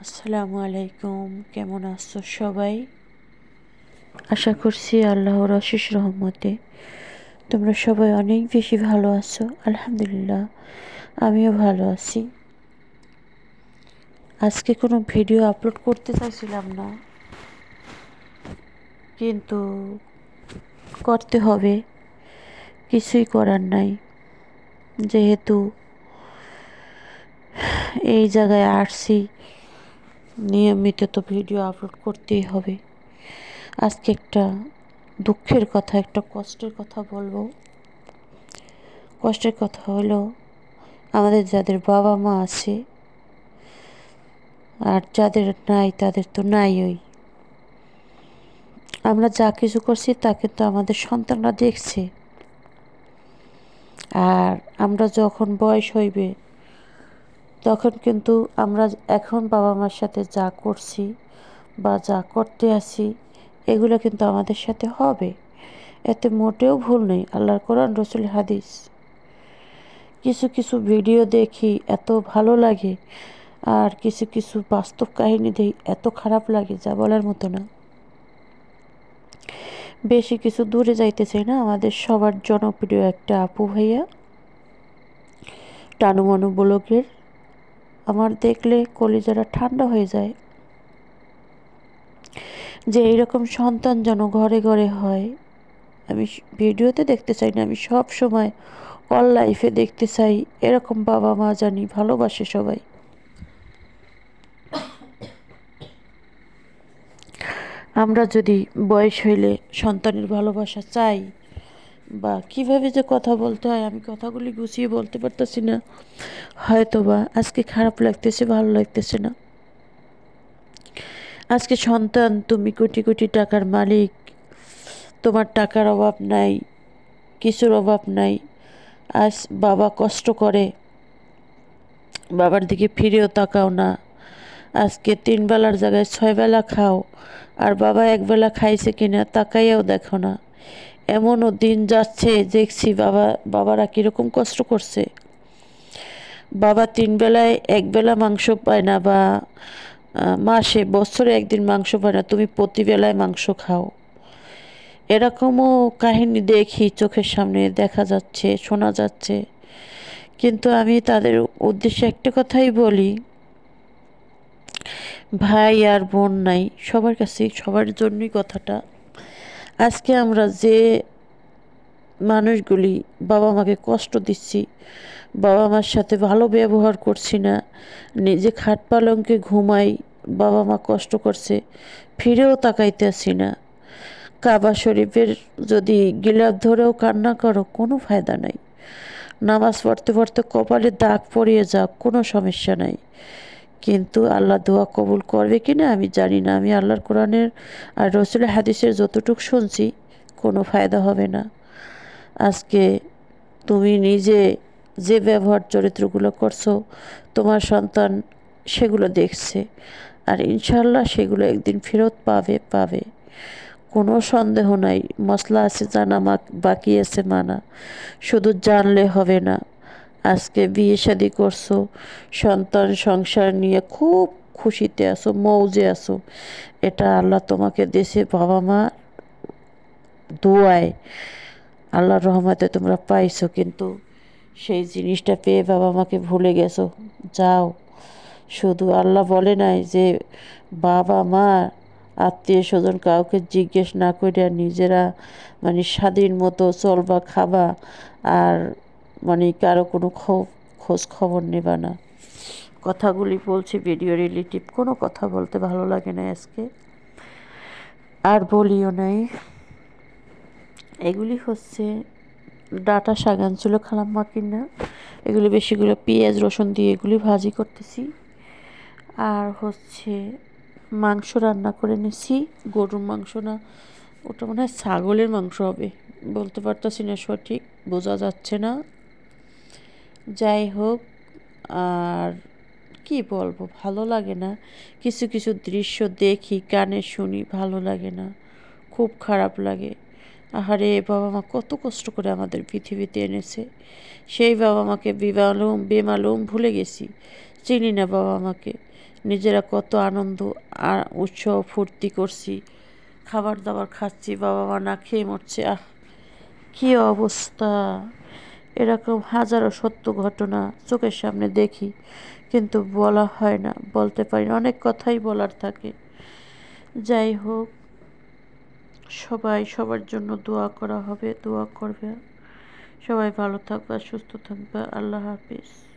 আসসালামু আলাইকুম। কেমন আছো সবাই? আশা করছি আল্লাহর অশেষ রহমতে তোমরা সবাই অনেক বেশি ভালো আছো। আলহামদুলিল্লাহ, আমিও ভালো আছি। আজকে কোনো ভিডিও আপলোড করতে চাইছিলাম না, কিন্তু করতে হবে, কিছুই করার নাই। যেহেতু এই জায়গায় আসছি, নিয়মিত তো ভিডিও আপলোড করতেই হবে। আজকে একটা দুঃখের কথা, একটা কষ্টের কথা বলবো। কষ্টের কথা হলো, আমাদের যাদের বাবা মা আছে আর যাদের নাই তাদের তো নাই। আমরা যা কিছু করছি তা কিন্তু আমাদের সন্তানরা দেখছে। আর আমরা যখন বয়স হইবে তখন কিন্তু আমরা এখন বাবা মার সাথে যা করছি বা যা করতে আসি, এগুলো কিন্তু আমাদের সাথে হবে। এতে মোটেও ভুল নেই। আল্লাহর কোরআন, রসুল হাদিস। কিছু কিছু ভিডিও দেখি এত ভালো লাগে, আর কিছু কিছু বাস্তব কাহিনী দেখি এত খারাপ লাগে, যা বলার মতো না। বেশি কিছু দূরে যাইতে চাই না। আমাদের সবার জনপ্রিয় একটা আপু ভাইয়া, টানুমানু ব্লগের, আমার দেখলে কলিজারা ঠান্ডা হয়ে যায়। যে এইরকম সন্তান যেন ঘরে ঘরে হয়, আমি ভিডিওতে দেখতে চাই না, আমি সব সময় অল লাইফে দেখতে চাই এরকম বাবা মা জানি ভালোবাসে সবাই। আমরা যদি বয়স হইলে সন্তানের ভালোবাসা চাই, বা কীভাবে যে কথা বলতে হয়, আমি কথাগুলি গুছিয়ে বলতে পারতেছি না। হয়তো বা আজকে খারাপ লাগতেছে, ভালো লাগতেছে না। আজকে সন্তান, তুমি কোটি কোটি টাকার মালিক, তোমার টাকার অভাব নাই, কিছুর অভাব নাই। আজ বাবা কষ্ট করে, বাবার দিকে ফিরেও তাকাও না। আজকে 3 বেলার জায়গায় 6 বেলা খাও, আর বাবা 1 বেলা খাইছে কিনা তাকাইয়াও দেখো না। এমনও দিন যাচ্ছে দেখছি বাবারা কীরকম কষ্ট করছে। বাবা 3 বেলায় 1 বেলা মাংস পায় না, বা মাসে বছরে 1 দিন মাংস পায় না, তুমি প্রতি বেলায় মাংস খাও। এরকমও কাহিনী দেখি, চোখের সামনে দেখা যাচ্ছে, শোনা যাচ্ছে। কিন্তু আমি তাদের উদ্দেশ্যে একটা কথাই বলি, ভাই আর বোন নাই, সবার কাছে, সবার জন্যই কথাটা। আজকে আমরা যে মানুষগুলি বাবা মাকে কষ্ট দিচ্ছি, বাবা মার সাথে ভালো ব্যবহার করছি না, নিজে খাট পালঙ্কে ঘুমাই, বাবা মা কষ্ট করছে, ফিরেও তাকাইতে আসি না। কাবা শরীফের যদি গিলাফ ধরেও কান্না করো, কোনো ফায়দা নাই। নামাজ পড়তে পড়তে কপালে দাগ পড়িয়ে যাক, কোনো সমস্যা নাই। কিন্তু আল্লাহ দোয়া কবুল করবে কি না আমি জানি না। আমি আল্লাহর কোরআনের আর রসুলের হাদিসের যতটুকু শুনছি, কোনো ফায়দা হবে না। আজকে তুমি নিজে যে ব্যবহার চরিত্রগুলো করছো, তোমার সন্তান সেগুলো দেখছে, আর ইনশাল্লাহ সেগুলো একদিন ফেরত পাবে। কোনো সন্দেহ নাই। মশলা আছে জানা, বাকি আছে মানা। শুধু জানলে হবে না। আজকে বিয়ে শাদি করছো, সন্তান সংসার নিয়ে খুব খুশিতে আছো, মৌজে আছো। এটা আল্লাহ তোমাকে দেশে বাবা মা দোয়ায়, আল্লাহর রহমতে তোমরা পাইছো। কিন্তু সেই জিনিসটা পেয়ে বাবা মাকে ভুলে গেছো। যাও, শুধু আল্লাহ বলে নাই যে বাবা মা আত্মীয় স্বজন কাউকে জিজ্ঞেস না করে নিজেরা স্বাধীন মতো চলবা, খাবা, আর কারো কোনো খোঁজ খবর নেবা না। কথাগুলি বলছি ভিডিও রিলেটিভ, কোনো কথা বলতে ভালো লাগে না আজকে, আর বলিও নাই। এগুলি হচ্ছে ডাটা শাক আনছিল খালাম্মা কিনা, এগুলি বেশিগুলো পেঁয়াজ রসুন দিয়ে এগুলি ভাজি করতেছি। আর হচ্ছে মাংস রান্না করে নিছি, গরুর মাংস না, ওটা মনে হয় ছাগলের মাংস হবে, বলতে পারতেছি না, সঠিক বোঝা যাচ্ছে না। যাই হোক, আর কি বলবো, ভালো লাগে না। কিছু কিছু দৃশ্য দেখি, কানে শুনি, ভালো লাগে না, খুব খারাপ লাগে। আহারে, বাবা মা কত কষ্ট করে আমাদের পৃথিবীতে এনেছে, সেই বাবা মাকে বেমালুম ভুলে গেছি, চিনি না বাবা মাকে। নিজেরা কত আনন্দ আর উৎসব ফুর্তি করছি, খাবার দাবার খাচ্ছি, বাবা মা না খেয়ে মরছে। কি অবস্থা! এরকম হাজারো সত্য ঘটনা চোখের সামনে দেখি, কিন্তু বলা হয় না, বলতে পারি না, অনেক কথাই বলার থাকে। যাই হোক, সবাই সবার জন্য দোয়া করা হবে, দোয়া করবে। সবাই ভালো থাকবে, সুস্থ থাকবে। আল্লাহ হাফিজ।